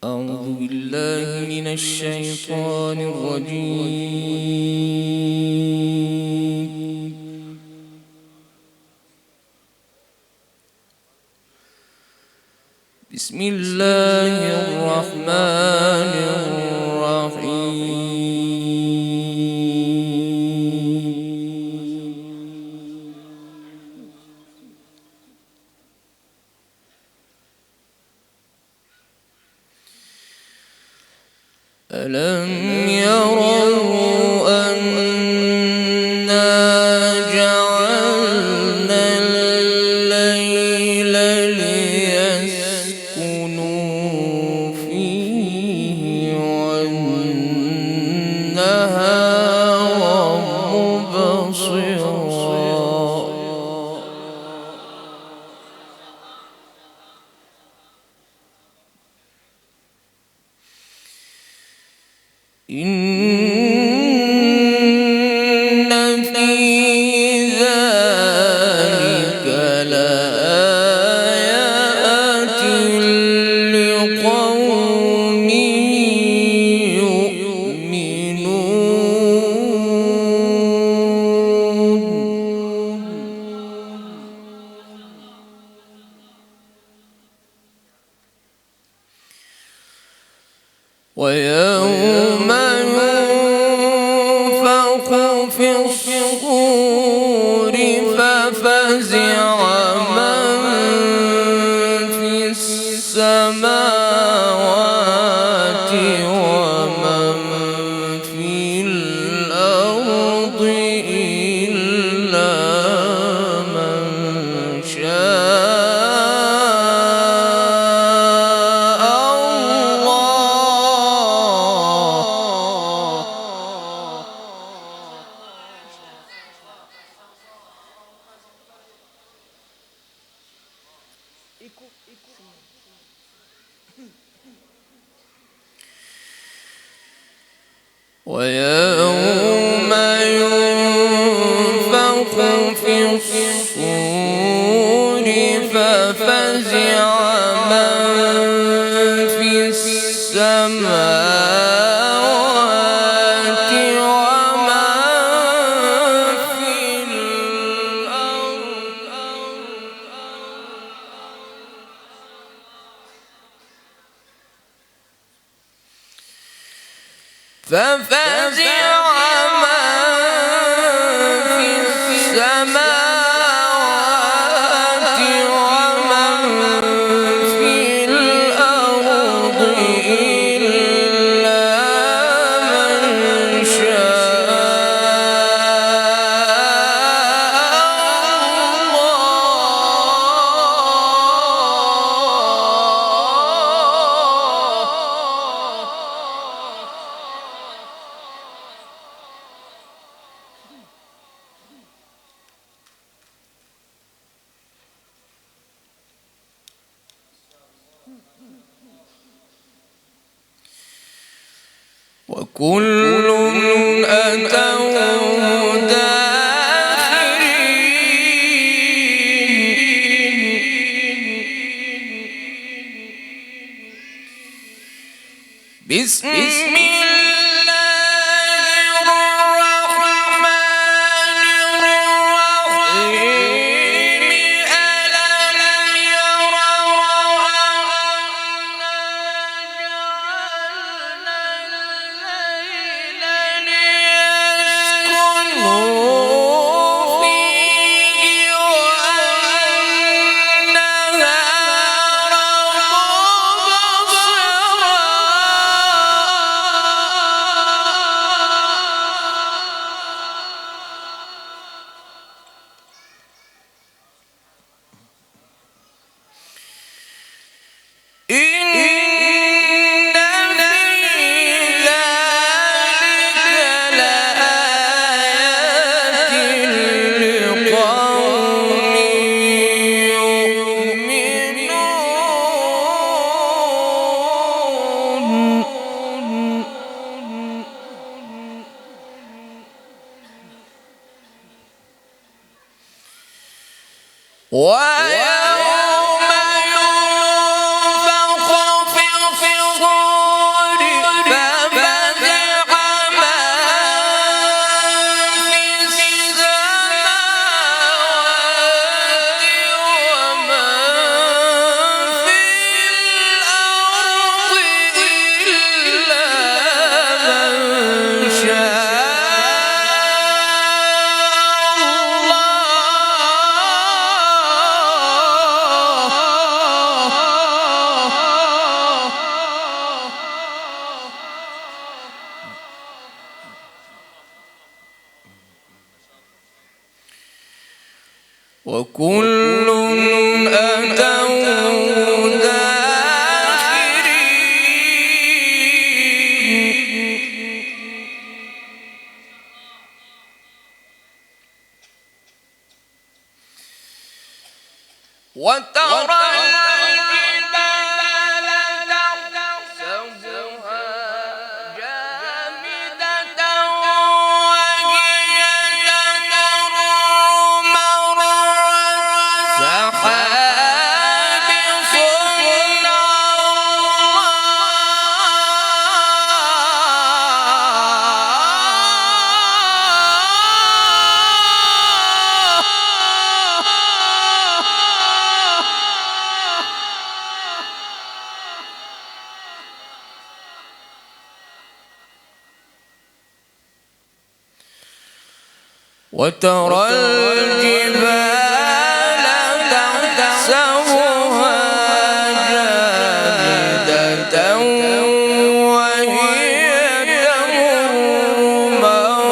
أعوذ بالله من الشيطان الرجيم. بسم الله الرحمن الرحيم. ألم يروا أنا جعلنا الليل ليسكنوا فيه والنهار مبصرا إن في ذلك لآيات لقوم يؤمنون. ويوم ينفخ في الصور ففزع من في السماوات ومن في الأرض إلا من شاء ويوم ينفخ في الصور ففزع من في السماوات ومن في الأرض ففزع من في السماوات ومن في الأرض إلا من شاء وكل أتوه داخرين. بسم ويوم ينفخ في الصور وكل أتوا داخرين وترى وترى الجبال تحسبها جامدة وهي تمر مر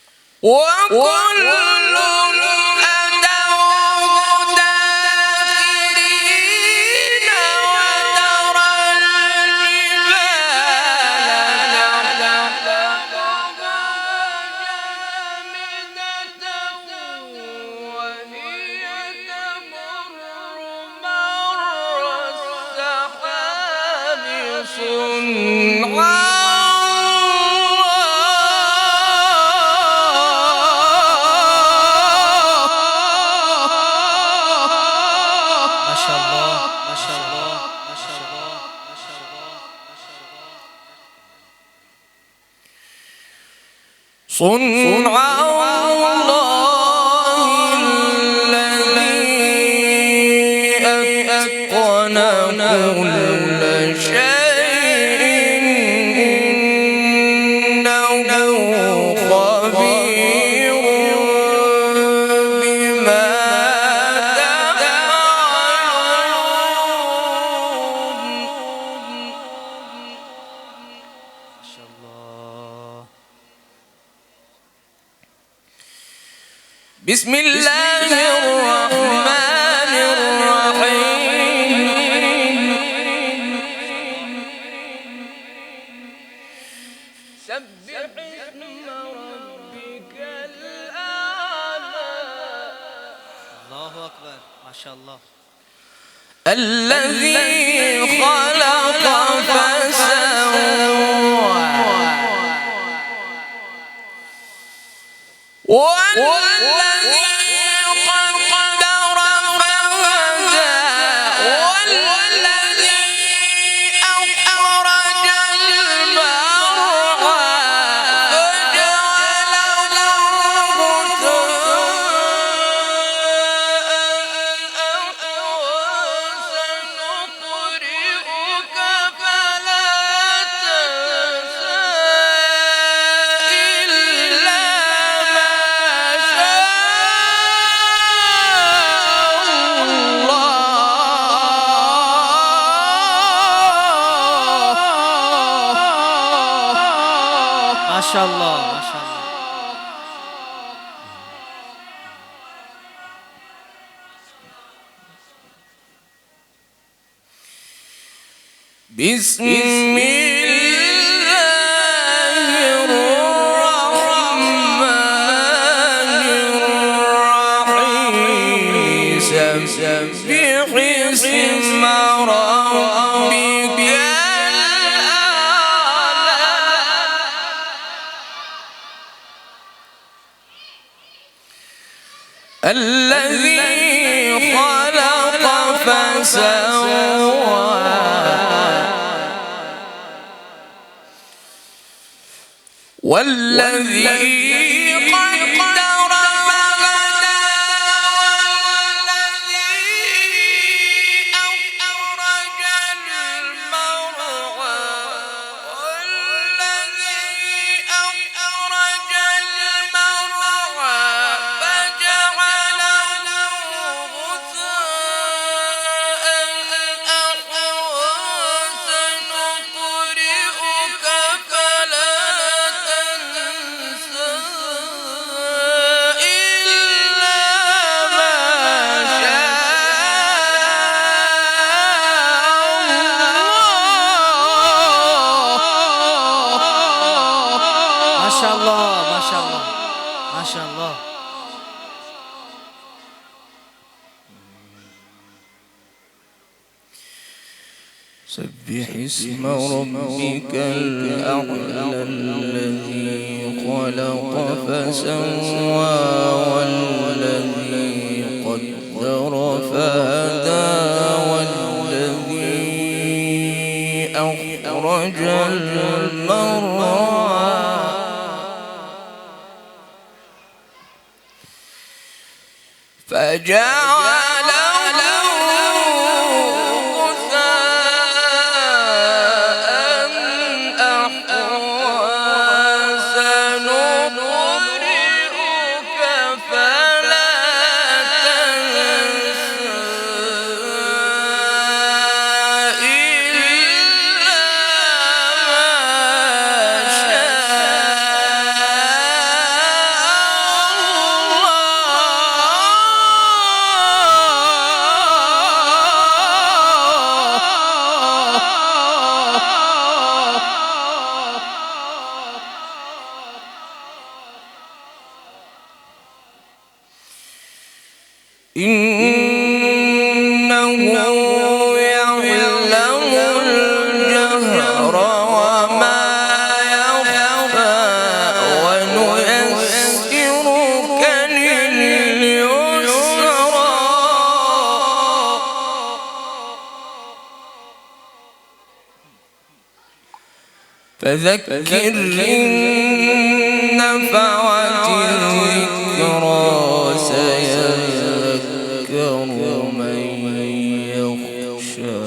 السحاب وكل أتوه داخرين وترى الجبال تحسبها جامدة وهي تمر مر السحاب صنعا صنع الله الذي أتقن كل شيء إنه خبير بما تعملون. بسم الله الرحمن الرحيم سبح اسم ربك الأعلى الله أكبر ما شاء الله الذي خلق فسوى والذي قدر فهدى والذي أخرج المرعى فجعله سنقرئك فلا تنسى إلا ما شاء الله ما شاء الله. بسم الله الرحمن الرحيم سبح اسم ربك الذي خلق فسوى والذي قدر فهدى والذي أخرج المرعى والذي أخرج المرعى فجعله سبح اسم ربك الأعلى الذي خلق فسوى والذي قدر فهدى والذي أخرج المرعى فجعله غثاء أحوى سنقرئك فلا تنسى إلا ما إنه يعلم الجهر وما يخفى ونيسرك لليسرى فذكر إن نفعت الذكرى سيذكر من يخشى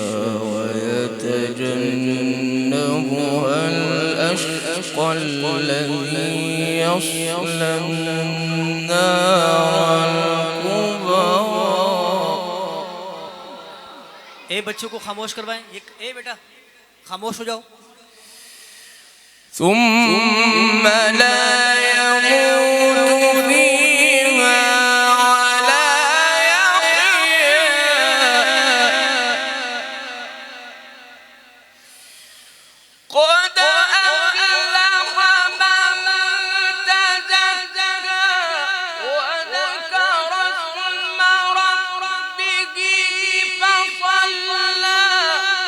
ويتجنبها الأشقى الذي يصلى النار الكبرى. ए बच्चों को खामोश करवाएं. ए बेटा खामोश हो जाओ. ثم لا يموت فيها ولا يحيا قد أفلح من تزكى وذكر اسم ربه فصلى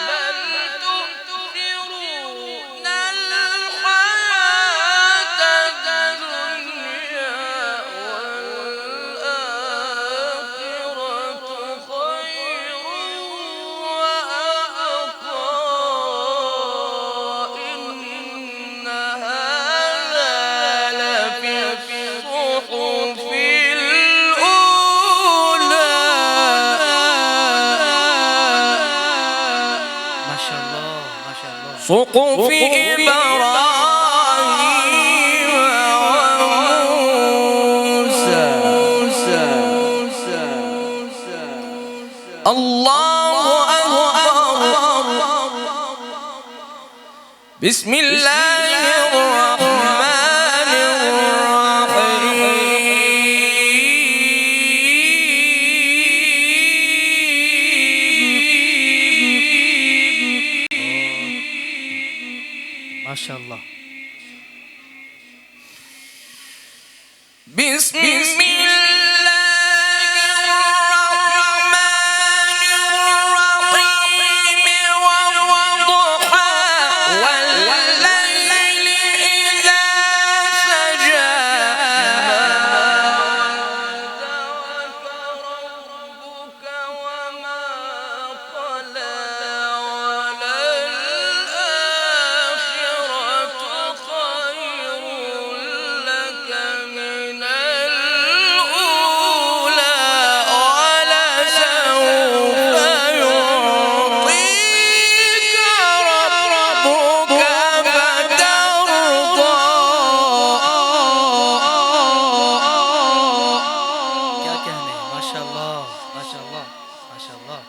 بل تؤثرون الحياة الدنيا والآخرة خير وأبقى إن هذا لفي الصحف الأولى. ما شاء الله ما شاء الله. صحف إبراهيم وموسى. الله أكبر. بسم الله الرحمن الرحيم. ما شاء الله. بسم الله الرحمن الرحيم والضحى والليل إذا سجى ما ودعك ربك وما قلى وللآخرة خير لك من الأولى ولسوف يعطيك ربك فترضى. क्या कहने. ما شاء الله ما شاء الله ما شاء الله.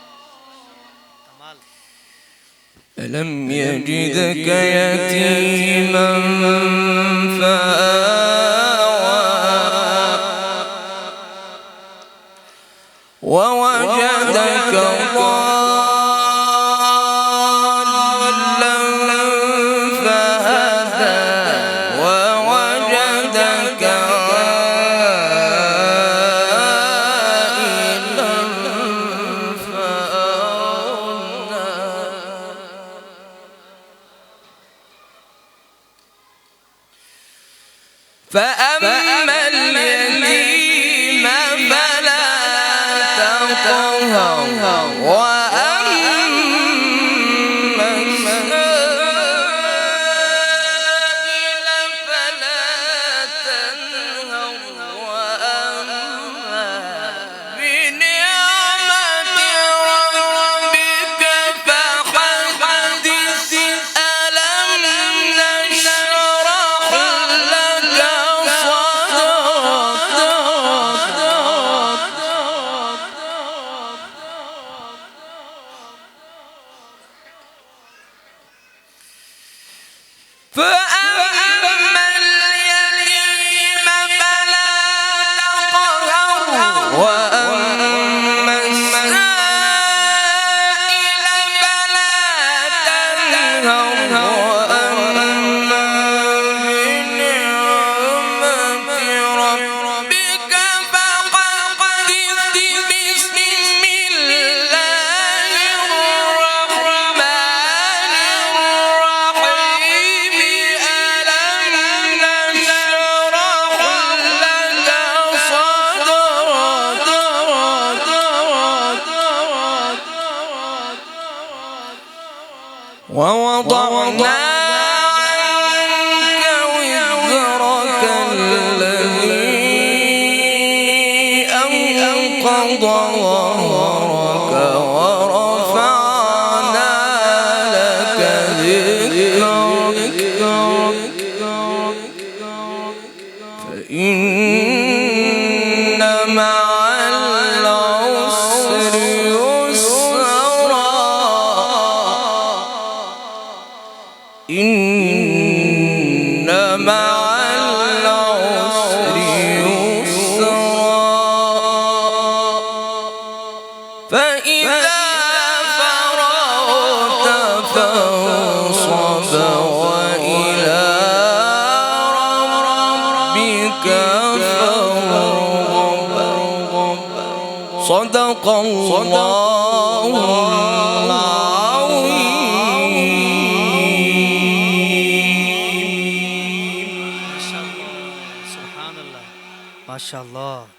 कमाल. ألم يجدك يتيما فآوى ووجدك ضالا فهدى ووجدك عائلا فأغنى فأما اليتيم فلا تقهر وأما السائل فلا تنهر وأما بنعمة ربك فحدث ألم نشرح لك فأما اليتيم فلا تقهر وأما السائل فلا تنهر وأما بنعمة ربك فحدث بسم الله الرحمن الرحيم ألم نشرح لك صدرك ووضعنا عنك وزرك الذي أنقض ظهرك ورفعنا لك ذكرك فإن مع العسر يسرا إن مع العسر يسرا فإذا فرغت فانصب وإلى ربك فارغب صدق الله العظيم. ما شاء الله سبحان الله ما شاء الله.